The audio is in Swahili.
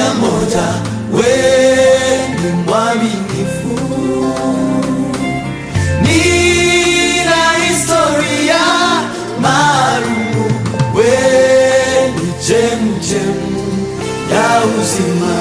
njia moja, wewe ni mwaminifu. Nina historia maalumu, wewe ni chemchem ya uzima.